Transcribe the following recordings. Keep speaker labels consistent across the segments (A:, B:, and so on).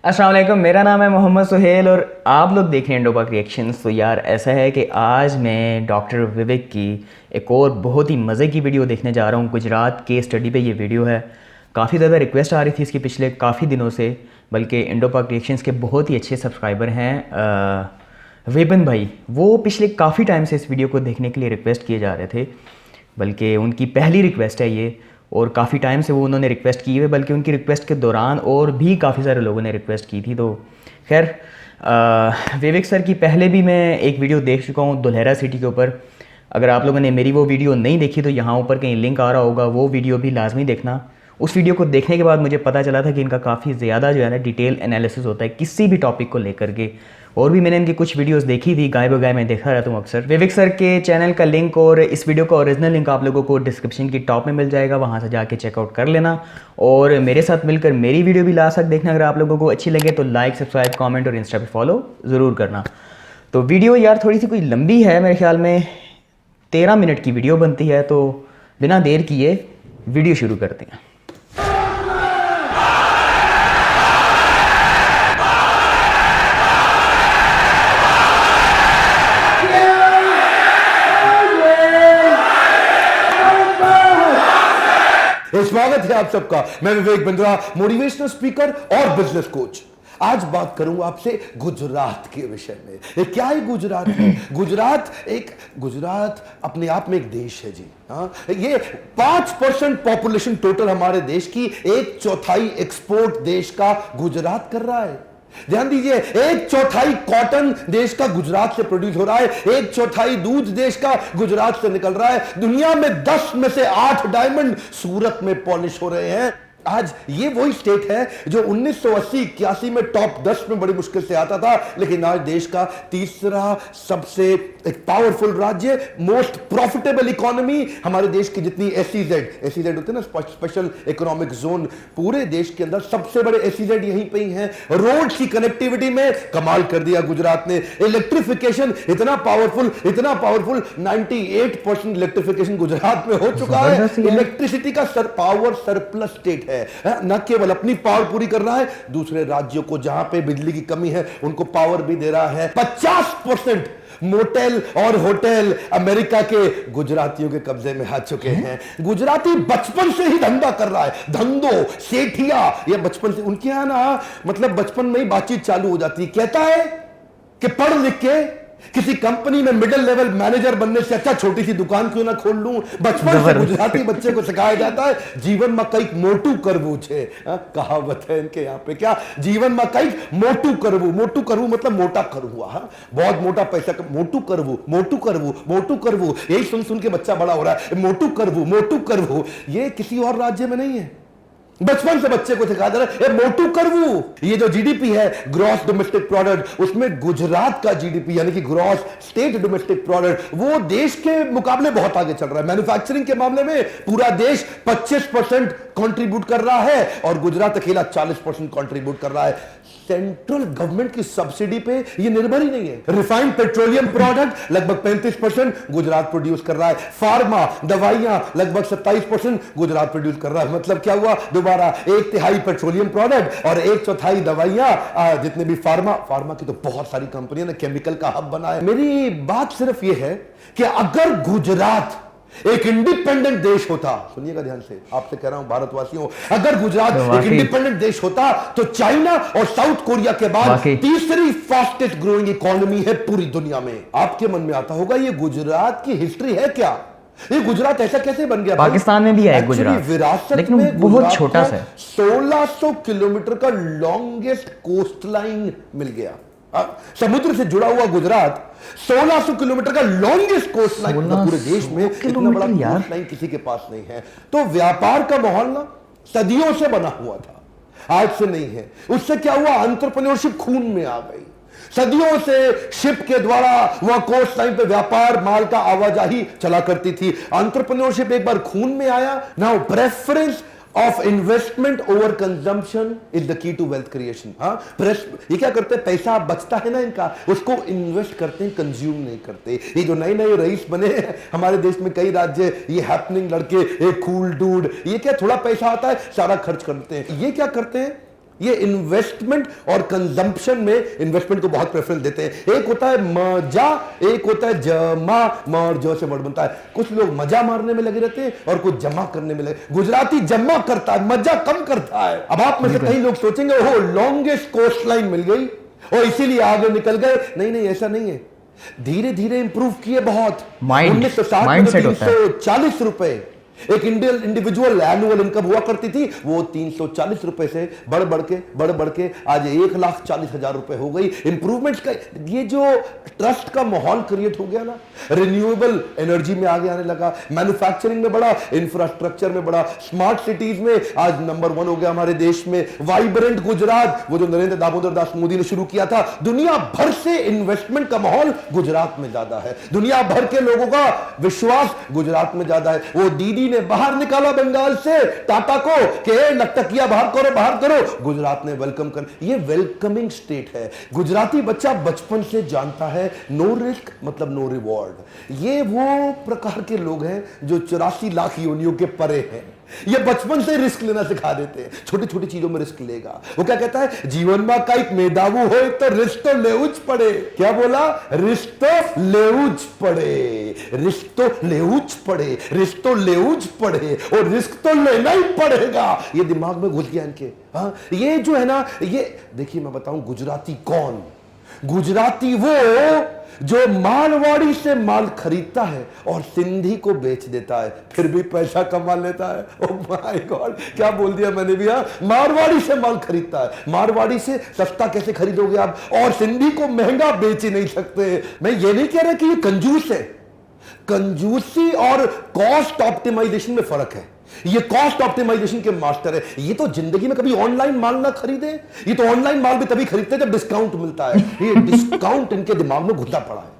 A: अस्सलाम वालेकुम, मेरा नाम है मोहम्मद सुहेल और आप लोग देख रहे हैं इंडोपाक रिएक्शंस। तो यार ऐसा है कि आज मैं डॉक्टर विवेक की एक और बहुत ही मज़े की वीडियो देखने जा रहा हूँ। गुजरात के स्टडी पे ये वीडियो है। काफ़ी ज़्यादा रिक्वेस्ट आ रही थी इसकी पिछले काफ़ी दिनों से, बल्कि इंडोपाक रिएक्शंस के बहुत ही अच्छे सब्सक्राइबर हैं विपिन भाई, वो पिछले काफ़ी टाइम से इस वीडियो को देखने के लिए रिक्वेस्ट किए जा रहे थे। बल्कि उनकी पहली रिक्वेस्ट है ये, और काफ़ी टाइम से वो उन्होंने रिक्वेस्ट की है, बल्कि उनकी रिक्वेस्ट के दौरान और भी काफ़ी सारे लोगों ने रिक्वेस्ट की थी। तो खैर विवेक सर की पहले भी मैं एक वीडियो देख चुका हूँ दुल्हेरा सिटी के ऊपर। अगर आप लोगों ने मेरी वो वीडियो नहीं देखी तो यहाँ ऊपर कहीं लिंक आ रहा होगा, वो वीडियो भी लाजमी देखना। उस वीडियो को देखने के बाद मुझे पता चला था कि इनका काफ़ी ज़्यादा जो है ना डिटेल एनालिसिस होता है किसी भी टॉपिक को लेकर के। और भी मैंने इनकी कुछ वीडियोस देखी थी, गाय बगाय मैं देखा रहता हूँ अक्सर। विवेक सर के चैनल का लिंक और इस वीडियो का ओरिजिनल लिंक आप लोगों को डिस्क्रिप्शन की टॉप में मिल जाएगा, वहाँ से जाके चेकआउट कर लेना। और मेरे साथ मिलकर मेरी वीडियो भी लास्ट तक देखना। अगर आप लोगों को अच्छी लगे तो लाइक, सब्सक्राइब, कॉमेंट और इंस्टा पर फॉलो ज़रूर करना। तो वीडियो यार थोड़ी सी कोई लंबी है, मेरे ख्याल में 13 मिनट की वीडियो बनती है। तो बिना देर किए वीडियो शुरू करते हैं।
B: स्वागत है आप सबका। मैं विवेक बिंद्रा, मोटिवेशनल स्पीकर और बिजनेस कोच। आज बात करूंगा आपसे गुजरात के विषय में। ये क्या है गुजरात है? गुजरात अपने आप में एक देश है जी। हाँ, ये 5% पॉपुलेशन टोटल हमारे देश की, 1/4 एक्सपोर्ट देश का गुजरात कर रहा है। ध्यान दीजिए, 1/4 कॉटन देश का गुजरात से प्रोड्यूस हो रहा है, 1/4 दूध देश का गुजरात से निकल रहा है। दुनिया में 10 में से 8 डायमंड सूरत में पॉलिश हो रहे हैं। आज ये वही स्टेट है जो 1980-81 में टॉप 10 में बड़ी मुश्किल से आता था, लेकिन आज देश का तीसरा सबसे एक पावरफुल राज्य, मोस्ट प्रॉफिटेबल इकोनॉमी। हमारे देश की जितनी एसईजेड होते हैं ना, स्पेशल इकोनॉमिक जोन, पूरे देश के अंदर सबसे बड़े एसईजेड यहीं पे ही हैं। रोड की कनेक्टिविटी में कमाल कर दिया गुजरात ने। इलेक्ट्रिफिकेशन इतना पावरफुल 98% इलेक्ट्रिफिकेशन गुजरात में हो चुका है। इलेक्ट्रिसिटी का पावर सरप्लस स्टेट है। न केवल अपनी पावर पूरी कर रहा है, दूसरे राज्यों को जहां पे बिजली की कमी है उनको पावर भी दे रहा है। 50% मोटेल और होटल अमेरिका के गुजरातियों के कब्जे में आ चुके हैं। गुजराती बचपन से ही धंधा कर रहा है, धंधो सेठिया, ये बचपन से उनके यहां ना, मतलब बचपन में ही बातचीत चालू हो जाती है। कहता है कि पढ़ लिख के किसी कंपनी में मिडिल लेवल मैनेजर बनने से अच्छा छोटी सी दुकान क्यों ना खोल लूं। बचपन से गुजराती बच्चे को सिखाया जाता है जीवन में कई मोटू करवू छे। कहावत है इनके यहाँ पे, क्या जीवन में कई मोटू करवू मतलब मोटा करवू। बहुत मोटा पैसा, मोटू करवू, यही सुन सुन के बच्चा बड़ा हो रहा है। मोटू करवू ये किसी और राज्य में नहीं है, बचपन से बच्चे को सिखा दे रहा है मोटू करवू। ये जो जीडीपी है, ग्रॉस डोमेस्टिक प्रोडक्ट, उसमें गुजरात का जीडीपी यानी कि ग्रॉस स्टेट डोमेस्टिक प्रोडक्ट, वो देश के मुकाबले बहुत आगे चल रहा है। मैन्युफैक्चरिंग के मामले में पूरा देश 25% कंट्रीब्यूट कर रहा है और गुजरात अकेला 40% कंट्रीब्यूट कर रहा है। सेंट्रल गवर्नमेंट की सब्सिडी पे ये निर्भर ही नहीं है। रिफाइंड पेट्रोलियम प्रोडक्ट लगभग 35% गुजरात प्रोड्यूस कर रहा है। फार्मा दवाइयां लगभग 27% गुजरात प्रोड्यूस कर रहा है। मतलब क्या हुआ, दोबारा 1/3 पेट्रोलियम प्रोडक्ट और 1/4 दवाइयां। जितने भी फार्मा की तो बहुत सारी कंपनियां ने केमिकल का हब बना है। मेरी बात सिर्फ ये है कि अगर गुजरात एक इंडिपेंडेंट देश होता, सुनिएगा ध्यान से, आपसे कह रहा हूं भारतवासियों, अगर गुजरात एक इंडिपेंडेंट देश होता तो चाइना और साउथ कोरिया के बाद तीसरी फास्टेस्ट ग्रोइंग इकोनॉमी है पूरी दुनिया में। आपके मन में आता होगा ये गुजरात की हिस्ट्री है क्या? ये गुजरात ऐसा कैसे बन गया?
A: पाकिस्तान में भी है गुजरात,
B: विरासत
A: लेकिन
B: में
A: बहुत छोटा सा
B: 1600 किलोमीटर का लॉन्गेस्ट कोस्ट लाइन मिल गया। समुद्र से जुड़ा हुआ गुजरात 1600 किलोमीटर का लॉन्गेस्ट कोस्ट लाइन, पूरे देश में इतना बड़ा कोस्ट लाइन किसी के पास नहीं है। तो व्यापार का माहौल ना सदियों से बना हुआ था, आज से नहीं है। उससे क्या हुआ, एंटरप्रेन्योरशिप खून में आ गई। सदियों से शिप के द्वारा वहां कोस्ट लाइन पे व्यापार, माल का आवाजाही चला करती थी। एंटरप्रेन्योरशिप एक बार खून में आया, now preference of investment over consumption is the key to wealth creation. हाँ, ये क्या करते हैं, पैसा बचता है ना इनका, उसको इन्वेस्ट करते हैं, कंज्यूम नहीं करते। ये जो नए नए रईस बने हैं हमारे देश में, कई राज्य, ये हैपनिंग लड़के, एक कूल डूड, ये क्या थोड़ा पैसा आता है सारा खर्च करते हैं। ये क्या करते हैं, ये इन्वेस्टमेंट और कंजम्पशन में इन्वेस्टमेंट को बहुत प्रेफरेंस देते हैं। एक होता है मजा, एक होता है जमा, और जो से वर्ड बनता है। कुछ लोग मजा मारने में लगे रहते हैं और कुछ जमा करने में लगे। गुजराती जमा करता है, मजा कम करता है। अब आप में से कई लोग सोचेंगे ओहो लॉन्गेस्ट कोस्ट लाइन मिल गई और इसीलिए आगे निकल गए। नहीं नहीं, ऐसा नहीं है, धीरे धीरे इंप्रूव किए बहुत। 1960 में 340 रुपए एक इंडिविजुअल एनुअल इनकम हुआ करती थी, वो 340 रुपए से बढ़ बढ़ के आज 1,40,000 रुपए हो गई। इंप्रूवमेंट्स का ये जो ट्रस्ट का माहौल क्रिएट हो गया ना, रिन्यूएबल एनर्जी में आगे आने लगा, मैन्युफैक्चरिंग में बड़ा, इंफ्रास्ट्रक्चर में बड़ा, स्मार्ट सिटीज में आज नंबर 1 हो गया हमारे देश में। वाइब्रेंट गुजरात, वो जो नरेंद्र दामोदर दास मोदी ने शुरू किया था। दुनिया भर से इन्वेस्टमेंट का माहौल गुजरात में ज्यादा है, दुनिया भर के लोगों का विश्वास गुजरात में ज्यादा है। वो दीदी ने बाहर निकाला बंगाल से टाटा को कि नकटकिया बाहर करो, गुजरात ने वेलकम कर। ये वेलकमिंग स्टेट है। गुजराती बच्चा बचपन से जानता है नो रिस्क मतलब नो रिवॉर्ड। ये वो प्रकार के लोग हैं जो 84 लाख योनियों के परे हैं। ये बचपन से रिस्क लेना सिखा देते हैं, छोटी छोटी चीजों में रिस्क लेगा। वो क्या कहता है, जीवन में कई मेधावी हो तो रिस्क तो लेउच पड़े। क्या बोला, रिस्क तो लेउच पड़े, रिस्क तो लेउच पड़े, रिस्क तो लेउच पड़े और रिस्क तो लेना ही पड़ेगा। ये दिमाग में घुस गया इनके। हाँ, ये जो है ना, ये देखिए मैं बताऊं, गुजराती कौन, गुजराती वो जो मारवाड़ी से माल खरीदता है और सिंधी को बेच देता है, फिर भी पैसा कमा लेता है। ओह माय गॉड, क्या बोल दिया मैंने भी। मारवाड़ी से माल खरीदता है, मारवाड़ी से सस्ता कैसे खरीदोगे आप, और सिंधी को महंगा बेच ही नहीं सकते। मैं ये नहीं कह रहा कि ये कंजूस है, कंजूसी और कॉस्ट ऑप्टिमाइजेशन में फर्क है। ये कॉस्ट ऑप्टिमाइजेशन के मास्टर है। ये तो जिंदगी में कभी ऑनलाइन माल ना खरीदे, ये तो ऑनलाइन माल भी तभी खरीदते हैं जब डिस्काउंट मिलता है। ये डिस्काउंट इनके दिमाग में घुसा पड़ा है।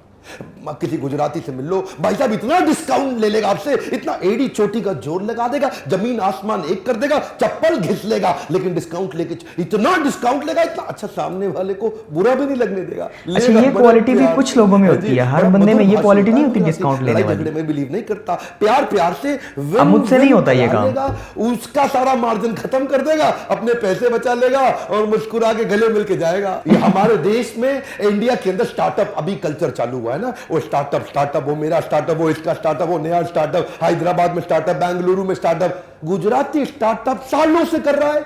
B: किसी गुजराती से मिल लो, भाई साहब इतना डिस्काउंट ले लेगा आपसे, इतना एड़ी चोटी का जोर लगा देगा, जमीन आसमान एक कर देगा, चप्पल घिस लेगा, लेकिन डिस्काउंट लेके इतना डिस्काउंट लेगा, इतना अच्छा सामने वाले को बुरा भी नहीं लगने देगा।
A: अच्छा, ये क्वालिटी भी कुछ लोगों में होती है, हर बंदे में ये क्वालिटी नहीं होती डिस्काउंट लेने वाली।
B: मैं बिलीव नहीं करता, प्यार से
A: मुझसे नहीं होता ये काम।
B: उसका सारा मार्जिन खत्म कर देगा, अपने पैसे बचा लेगा और मुस्कुरा के गले मिल के जाएगा। ये हमारे देश में, इंडिया के अंदर स्टार्टअप अभी कल्चर चालू हुआ है ना, वो स्टार्टअप, वो मेरा स्टार्टअप, वो इसका स्टार्टअप, वो नया स्टार्टअप, हैदराबाद में स्टार्टअप, बेंगलुरु में स्टार्टअप। गुजराती स्टार्टअप सालों से कर रहा है।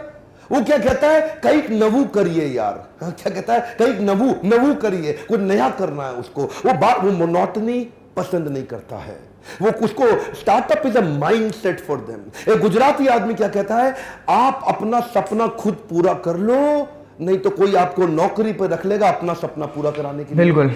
B: वो क्या कहता है, कई नवू करिए यार। क्या कहता है, कई नवू करिए, कुछ नया करना है उसको। वो मोनोटनी पसंद नहीं करता है, वो उसको startup is a mindset for them. एक गुजराती आदमी क्या कहता है, आप अपना सपना खुद पूरा कर लो, नहीं तो कोई आपको नौकरी पर रख लेगा अपना सपना पूरा कराने के लिए।
A: बिल्कुल,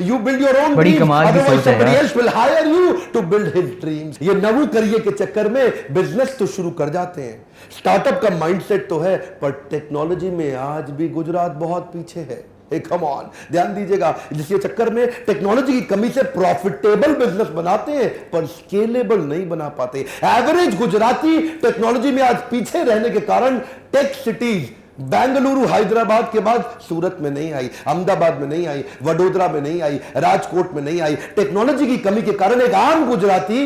B: यू बिल्ड योर ओन
A: बड़ी कमाल की सोच है यार।
B: will hire you to build his dreams। ये नवू करिए के चक्कर में बिजनेस तो शुरू कर जाते हैं। स्टार्टअप का माइंडसेट तो है, पर टेक्नोलॉजी में आज भी गुजरात बहुत पीछे है। कम ऑन, ध्यान दीजिएगा, जिसके चक्कर में टेक्नोलॉजी की कमी से प्रॉफिटेबल बिजनेस बनाते हैं पर स्केलेबल नहीं बना पाते। एवरेज गुजराती टेक्नोलॉजी में आज पीछे रहने के कारण टेक सिटीज बेंगलुरु हैदराबाद के बाद सूरत में नहीं आई, अहमदाबाद में नहीं आई, वडोदरा में नहीं आई, राजकोट में नहीं आई। टेक्नोलॉजी की कमी के कारण एक आम गुजराती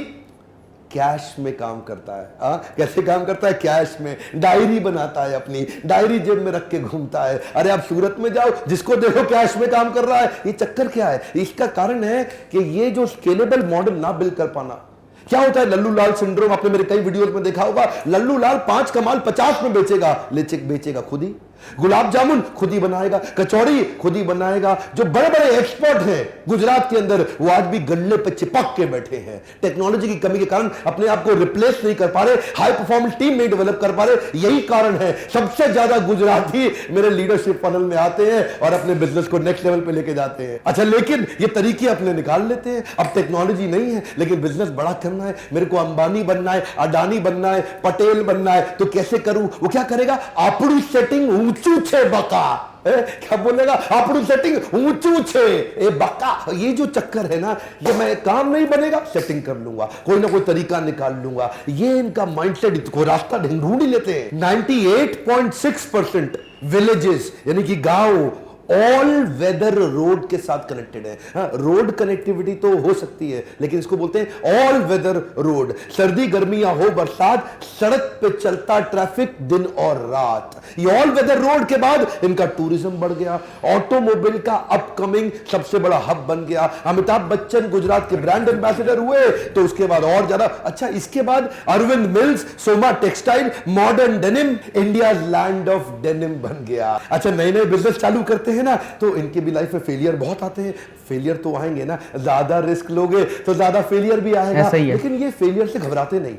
B: कैश में काम करता है। कैसे काम करता है, कैश में डायरी बनाता है, अपनी डायरी जेब में रख के घूमता है। अरे आप सूरत में जाओ, जिसको देखो कैश में काम कर रहा है। ये चक्कर क्या है, इसका कारण है कि ये जो स्केलेबल मॉडल ना बिल्ड कर पाना। क्या होता है लल्लू लाल सिंड्रोम, आपने मेरे कई वीडियोस में देखा होगा। लल्लू लाल 5 का माल 50 में बेचेगा खुद ही। गुलाब जामुन खुद ही बनाएगा, कचौड़ी खुद ही बनाएगा। जो बड़े बड़े एक्सपर्ट हैं गुजरात के अंदर, वो आज भी गल्ले पे चिपक के बैठे हैं। टेक्नोलॉजी की कमी के कारण अपने आप को रिप्लेस नहीं कर पा रहे, हाई परफॉर्मेंस टीम नहीं डेवलप कर पा रहे। यही कारण है सबसे ज्यादा गुजराती मेरे लीडरशिप पैनल में आते हैं और अपने बिजनेस को नेक्स्ट लेवल पे लेके जाते हैं। अच्छा, लेकिन ये तरीके अपने निकाल लेते हैं। अब टेक्नोलॉजी नहीं है लेकिन बिजनेस बड़ा करना है, मेरे को अंबानी बनना है, अडानी बनना है, पटेल बनना है, तो कैसे करूं? वो क्या करेगा, अपनी सेटिंग ऊंचू छे बका। क्या बोलेगा आपको सेटिंग ऊंचू छे ए बक्का। ये जो चक्कर है ना, ये मैं काम नहीं बनेगा सेटिंग कर लूंगा, कोई ना कोई तरीका निकाल लूंगा, ये इनका माइंडसेट, कोई रास्ता ढूंढ ही लेते हैं। 98.6% विलेजेस यानी कि गांव ऑल वेदर रोड के साथ कनेक्टेड है। रोड कनेक्टिविटी तो हो सकती है, लेकिन इसको बोलते हैं ऑल वेदर रोड। सर्दी गर्मी या हो बरसात, सड़क पे चलता ट्रैफिक दिन और रात। ये ऑल वेदर रोड के बाद इनका टूरिज्म बढ़ गया, ऑटोमोबाइल का अपकमिंग सबसे बड़ा हब बन गया। अमिताभ बच्चन गुजरात के ब्रांड एम्बेसडर हुए, तो उसके बाद और ज्यादा अच्छा, इसके बाद Arvind mills, Soma textile, modern denim, India land of denim बन गया। अच्छा, नए नए बिजनेस चालू करते हैं ना, तो इनके भी लाइफ में फेलियर बहुत आते हैं। फेलियर तो आएंगे ना, ज्यादा रिस्क लोगे तो ज्यादा फेलियर भी आएगा, लेकिन ये फेलियर से घबराते नहीं।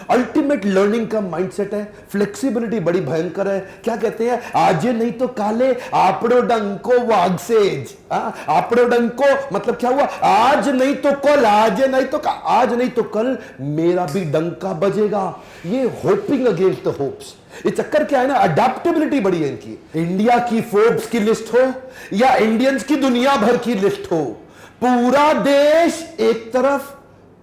B: अल्टीमेट लर्निंग का माइंडसेट है, फ्लेक्सिबिलिटी बड़ी भयंकर है। क्या कहते हैं, आजे नहीं तो काले आपड़ो डंको वागसेज। आपड़ो डंको मतलब क्या हुआ, आज नहीं तो कल, आज नहीं तो कल मेरा भी डंका बजेगा। ये होपिंग अगेंस्ट द होप्स। ये चक्कर क्या है ना, अडेप्टेबिलिटी बड़ी है इनकी। इंडिया की फोर्ब्स की लिस्ट हो या इंडियंस की दुनिया भर की लिस्ट हो, पूरा देश एक तरफ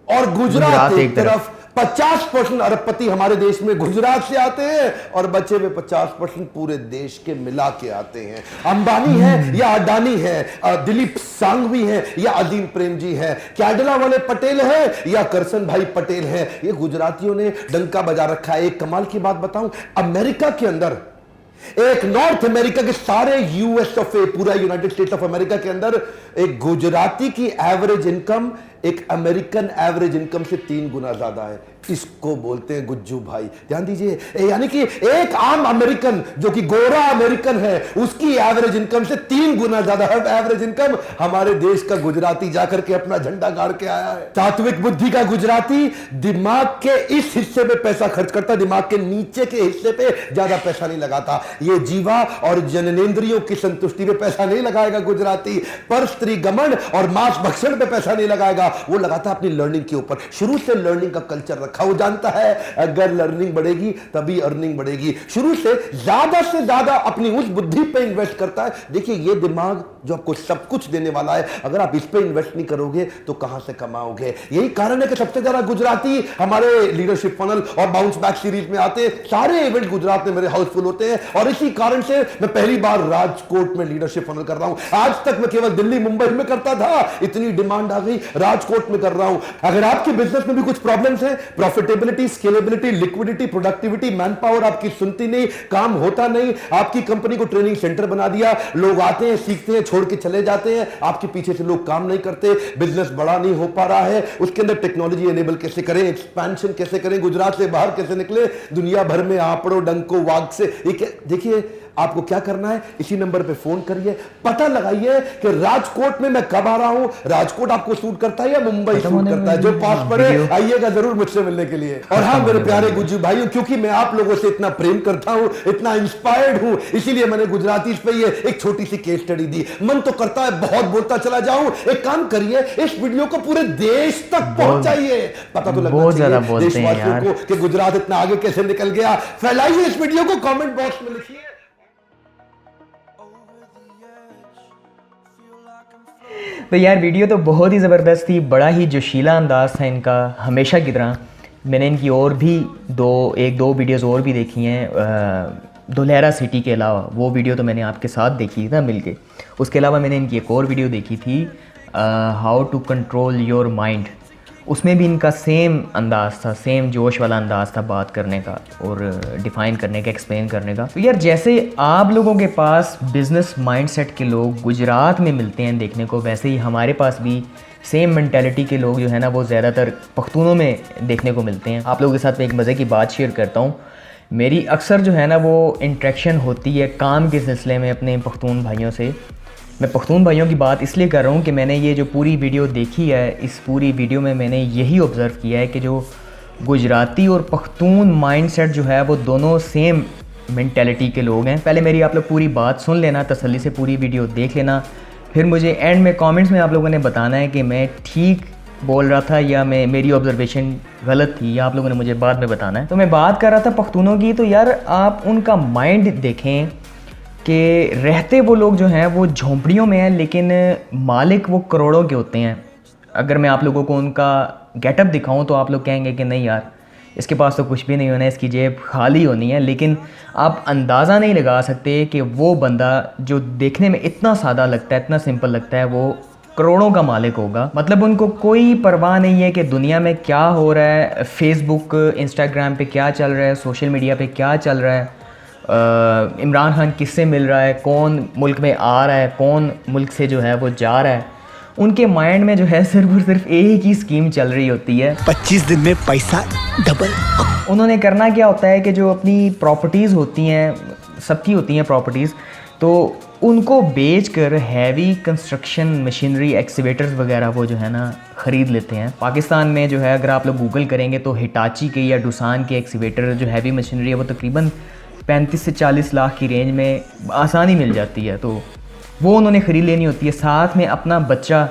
B: और गुजरात एक तरफ। 50% अरबपति हमारे देश में गुजरात से आते हैं और बचे हुए 50% पूरे देश के मिला के आते हैं। अंबानी है या अडानी है, दिलीप सांघवी है या अजीम प्रेमजी है, कैडला वाले पटेल है या करसन भाई पटेल है, ये गुजरातियों ने डंका बजा रखा है। एक कमाल की बात बताऊं, अमेरिका के अंदर, एक नॉर्थ अमेरिका के सारे यूएस ऑफ ए, पूरा यूनाइटेड स्टेट्स ऑफ अमेरिका के अंदर एक गुजराती की एवरेज इनकम एक अमेरिकन एवरेज इनकम से 3 गुना ज्यादा है। इसको बोलते हैं गुज्जू भाई। ध्यान दीजिए, यानी कि एक आम अमेरिकन जो कि गोरा अमेरिकन है, उसकी एवरेज इनकम से 3 गुना ज्यादा एवरेज इनकम हमारे देश का गुजराती जाकर के अपना झंडा गाड़ के आया है। सात्विक बुद्धि का गुजराती दिमाग के इस हिस्से पे पैसा खर्च करता, दिमाग के नीचे के हिस्से पे ज्यादा पैसा नहीं लगाता। ये जीवा और जननेंद्रियों की संतुष्टि पे पैसा नहीं लगाएगा गुजराती, पर स्त्री गमन और मांस भक्षण पे पैसा नहीं लगाएगा, वो लगाता अपनी लर्निंग के ऊपर। शुरू से लर्निंग का कल्चर रखा, वो जानता है अगर लर्निंग बढ़ेगी तभी अर्निंग बढ़ेगी। शुरू से ज्यादा अपनी उस बुद्धि पे इन्वेस्ट करता है। देखिए, ये दिमाग जो आपको सब कुछ देने वाला है, अगर आप इस पे इन्वेस्ट नहीं करोगे तो कहां से कमाओगे। यही कारण है कि सबसे ज्यादा गुजराती हमारे लीडरशिप फनल और बाउंस बैक सीरीज में आते हैं। सारे इवेंट गुजरात में मेरे हाउसफुल होते हैं और इसी कारण से मैं पहली बार राजकोट में लीडरशिप फनल कर रहा हूं। आज तक मैं केवल दिल्ली मुंबई में करता था, इतनी डिमांड आ गई, राजकोट में कर रहा हूं। अगर आपके बिजनेस में भी कुछ प्रॉब्लम्स हैं, profitability, scalability, liquidity, productivity, man power आपकी सुनती नहीं, काम होता नहीं, आपकी कंपनी को ट्रेनिंग सेंटर बना दिया, लोग आते हैं, सीखते हैं, छोड़ के चले जाते हैं, आपके पीछे से लोग काम नहीं करते, बिजनेस बड़ा नहीं हो पा रहा है, उसके अंदर टेक्नोलॉजी एनेबल कैसे करें, एक्सपेंशन कैसे करें, गुजरात से बाहर कैसे निकले, दुनिया भर में आपड़ो डंको वाग से। देखिए, आपको क्या करना है, इसी नंबर पे फोन करिए, पता लगाइए कि राजकोट में मैं कब आ रहा हूं, राजकोट आपको सूट करता है या मुंबई सूट करता है। जो पास पड़े आइएगा जरूर मुझसे मिलने के लिए। और हाँ मेरे प्यारे गुज्जू भाइयों, क्योंकि मैं आप लोगों से इतना प्रेम करता हूं, इतना इंस्पायर्ड हूं, इसीलिए मैंने गुजराती पे ये एक छोटी सी केस स्टडी दी। मन तो करता है बहुत बोलता चला जाऊं, एक काम करिए, इस वीडियो को पूरे देश तक पहुंचाइए, पता तो लगना चाहिए देशवासियों को कि गुजरात इतना आगे कैसे निकल गया। फैलाइए इस वीडियो को, कमेंट बॉक्स में लिखिए।
A: तो यार वीडियो तो बहुत ही ज़बरदस्त थी, बड़ा ही जोशीला अंदाज़ था इनका हमेशा की तरह। मैंने इनकी और भी एक दो वीडियोस और भी देखी हैं धुलेरा सिटी के अलावा। वो वीडियो तो मैंने आपके साथ देखी थी ना मिलके। उसके अलावा मैंने इनकी एक और वीडियो देखी थी how to control your mind. उसमें भी इनका सेम अंदाज़ था, सेम जोश वाला अंदाज़ था बात करने का और डिफ़ाइन करने का, एक्सप्लेन करने का। तो यार जैसे आप लोगों के पास बिज़नेस माइंडसेट के लोग गुजरात में मिलते हैं देखने को, वैसे ही हमारे पास भी सेम मेंटालिटी के लोग जो है ना वो ज़्यादातर पख्तूनों में देखने को मिलते हैं। आप लोगों के साथ मैं एक मज़े की बात शेयर करता हूँ। मेरी अक्सर जो है ना वो इंट्रैक्शन होती है काम के सिलसिले में अपने पख्तून भाइयों से। मैं पख्तून भाइयों की बात इसलिए कर रहा हूँ कि मैंने ये जो पूरी वीडियो देखी है, इस पूरी वीडियो में मैंने यही ऑब्ज़र्व किया है कि जो गुजराती और पख्तून माइंडसेट जो है वो दोनों सेम मेंटालिटी के लोग हैं। पहले मेरी आप लोग पूरी बात सुन लेना, तसल्ली से पूरी वीडियो देख लेना, फिर मुझे एंड में कमेंट्स में आप लोगों ने बताना है कि मैं ठीक बोल रहा था या मेरी ऑब्जर्वेशन गलत थी, या आप लोगों ने मुझे बाद में बताना है। तो मैं बात कर रहा था पख्तूनों की। तो यार आप उनका माइंड देखें कि रहते वो लोग जो हैं वो झोंपड़ियों में हैं, लेकिन मालिक वो करोड़ों के होते हैं। अगर मैं आप लोगों को उनका गेटअप दिखाऊं तो आप लोग कहेंगे कि नहीं यार, इसके पास तो कुछ भी नहीं होना है, इसकी जेब खाली होनी है। लेकिन आप अंदाज़ा नहीं लगा सकते कि वो बंदा जो देखने में इतना सादा लगता है, इतना सिंपल लगता है, वो करोड़ों का मालिक होगा। मतलब उनको कोई परवाह नहीं है कि दुनिया में क्या हो रहा है, फेसबुक इंस्टाग्राम पे क्या चल रहा है, सोशल मीडिया पे क्या चल रहा है, इमरान खान किससे मिल रहा है, कौन मुल्क में आ रहा है, कौन मुल्क से जो है वो जा रहा है। उनके माइंड में जो है सिर्फ और सिर्फ एक ही स्कीम चल रही होती है,
C: 25 दिन में पैसा डबल।
A: उन्होंने करना क्या होता है कि जो अपनी प्रॉपर्टीज़ होती हैं, सबकी होती हैं प्रॉपर्टीज़, तो उनको बेचकर हैवी कंस्ट्रक्शन मशीनरी, एक्सीवेटर्स वगैरह वो जो है ना ख़रीद लेते हैं। पाकिस्तान में जो है अगर आप लोग गूगल करेंगे तो हिटाची के या डुसान के एक्सीवेटर जो हैवी मशीनरी है वो तकरीबन 35 से 40 लाख की रेंज में आसानी मिल जाती है। तो वो उन्होंने ख़रीद लेनी होती है। साथ में अपना बच्चा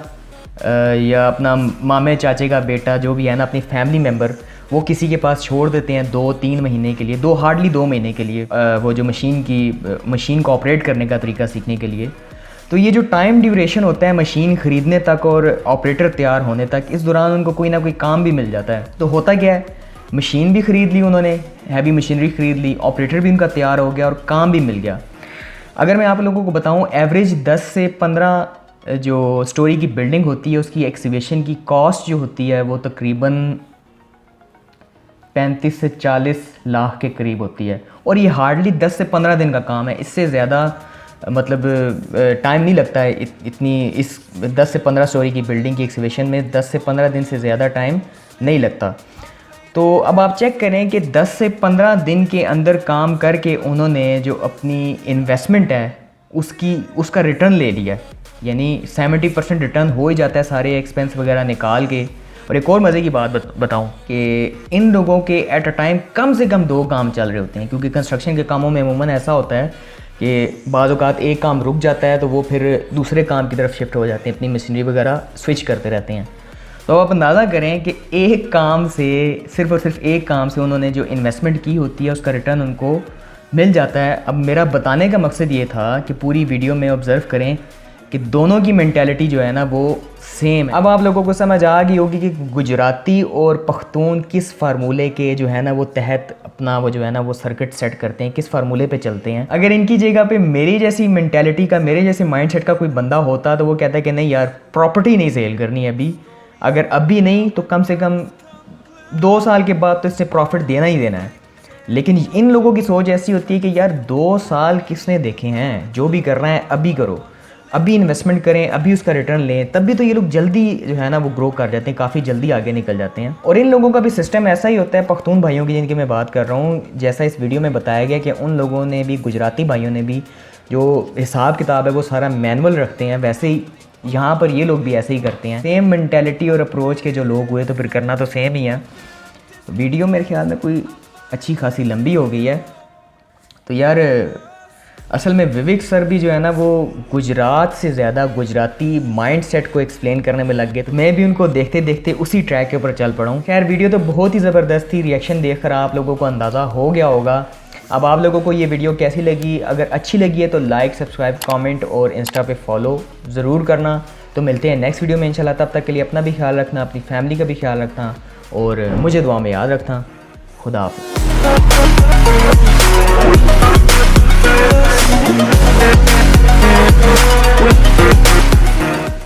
A: या अपना मामे चाचे का बेटा जो भी है ना, अपनी फैमिली मेम्बर, वो किसी के पास छोड़ देते हैं 2-3 महीने के लिए, हार्डली 2 महीने के लिए, वो जो मशीन को ऑपरेट करने का तरीका सीखने के लिए। तो ये जो टाइम ड्यूरेशन होता है मशीन ख़रीदने तक और ऑपरेटर तैयार होने तक, इस दौरान उनको कोई ना कोई काम भी मिल जाता है। तो होता क्या है, मशीन भी ख़रीद ली उन्होंने, हैवी मशीनरी ख़रीद ली, ऑपरेटर भी उनका तैयार हो गया और काम भी मिल गया। अगर मैं आप लोगों को बताऊं, एवरेज 10 से 15 जो स्टोरी की बिल्डिंग होती है उसकी एक्सीवेशन की कॉस्ट जो होती है वो तकरीबन 35 से 40 लाख के करीब होती है। और ये हार्डली 10 से 15 दिन का काम है, इससे ज़्यादा मतलब टाइम नहीं लगता है इतनी। इस 10 से 15 स्टोरी की बिल्डिंग की एक्सीवेशन में 10 से 15 दिन से ज़्यादा टाइम नहीं लगता। तो अब आप चेक करें कि 10 से 15 दिन के अंदर काम करके उन्होंने जो अपनी इन्वेस्टमेंट है उसका रिटर्न ले लिया, यानी 70% रिटर्न हो ही जाता है सारे एक्सपेंस वगैरह निकाल के। और एक और मज़े की बात बताऊं कि इन लोगों के एट अ टाइम कम से कम 2 काम चल रहे होते हैं, क्योंकि कंस्ट्रक्शन के कामों में अमूमन ऐसा होता है कि बाज़ औक़ात एक काम रुक जाता है तो वो फिर दूसरे काम की तरफ शिफ्ट हो जाते हैं, अपनी मशीनरी वगैरह स्विच करते रहते हैं। तो आप अंदाज़ा करें कि एक काम से, सिर्फ और सिर्फ एक काम से उन्होंने जो इन्वेस्टमेंट की होती है उसका रिटर्न उनको मिल जाता है। अब मेरा बताने का मकसद ये था कि पूरी वीडियो में ऑब्ज़र्व करें कि दोनों की मेंटालिटी जो है ना वो सेम है। अब आप लोगों को समझ आ गई होगी कि गुजराती और पख्तून किस फार्मूले के जो है ना वो तहत अपना वो जो है ना वो सर्किट सेट करते हैं, किस फार्मूले पे चलते हैं। अगर इनकी जगह पे मेरी जैसी मेंटालिटी का, मेरे जैसे माइंडसेट का कोई बंदा होता तो वो कहता है कि नहीं यार, प्रॉपर्टी नहीं सेल करनी है अभी, अगर अभी नहीं तो कम से कम 2 साल के बाद तो इससे प्रॉफिट देना ही देना है। लेकिन इन लोगों की सोच ऐसी होती है कि यार 2 साल किसने देखे हैं, जो भी कर रहे हैं अभी करो, अभी इन्वेस्टमेंट करें, अभी उसका रिटर्न लें, तब भी तो ये लोग जल्दी जो है ना वो ग्रो कर जाते हैं, काफ़ी जल्दी आगे निकल जाते हैं। और इन लोगों का भी सिस्टम ऐसा ही होता है, पख्तून भाइयों की जिनकी मैं बात कर रहा हूँ, जैसा इस वीडियो में बताया गया कि उन लोगों ने भी, गुजराती भाइयों ने भी जो हिसाब किताब है वो सारा मैनुअल रखते हैं, वैसे ही यहाँ पर ये लोग भी ऐसे ही करते हैं। सेम मेंटालिटी और अप्रोच के जो लोग हुए तो फिर करना तो सेम ही है। वीडियो मेरे ख्याल में कोई अच्छी खासी लंबी हो गई है। तो यार असल में विवेक सर भी जो है ना वो गुजरात से ज़्यादा गुजराती माइंडसेट को एक्सप्लेन करने में लग गए, तो मैं भी उनको देखते देखते उसी ट्रैक के ऊपर चल पड़ा हूँ। खैर वीडियो तो बहुत ही ज़बरदस्त थी, रिएक्शन देखकर आप लोगों को अंदाज़ा हो गया होगा। अब आप लोगों को ये वीडियो कैसी लगी? अगर अच्छी लगी है तो लाइक, सब्सक्राइब, कमेंट और इंस्टा पे फॉलो ज़रूर करना। तो मिलते हैं नेक्स्ट वीडियो में इंशाल्लाह। तब तक के लिए अपना भी ख्याल रखना, अपनी फैमिली का भी ख्याल रखना और मुझे दुआ में याद रखना। खुदा हाफ़िज़।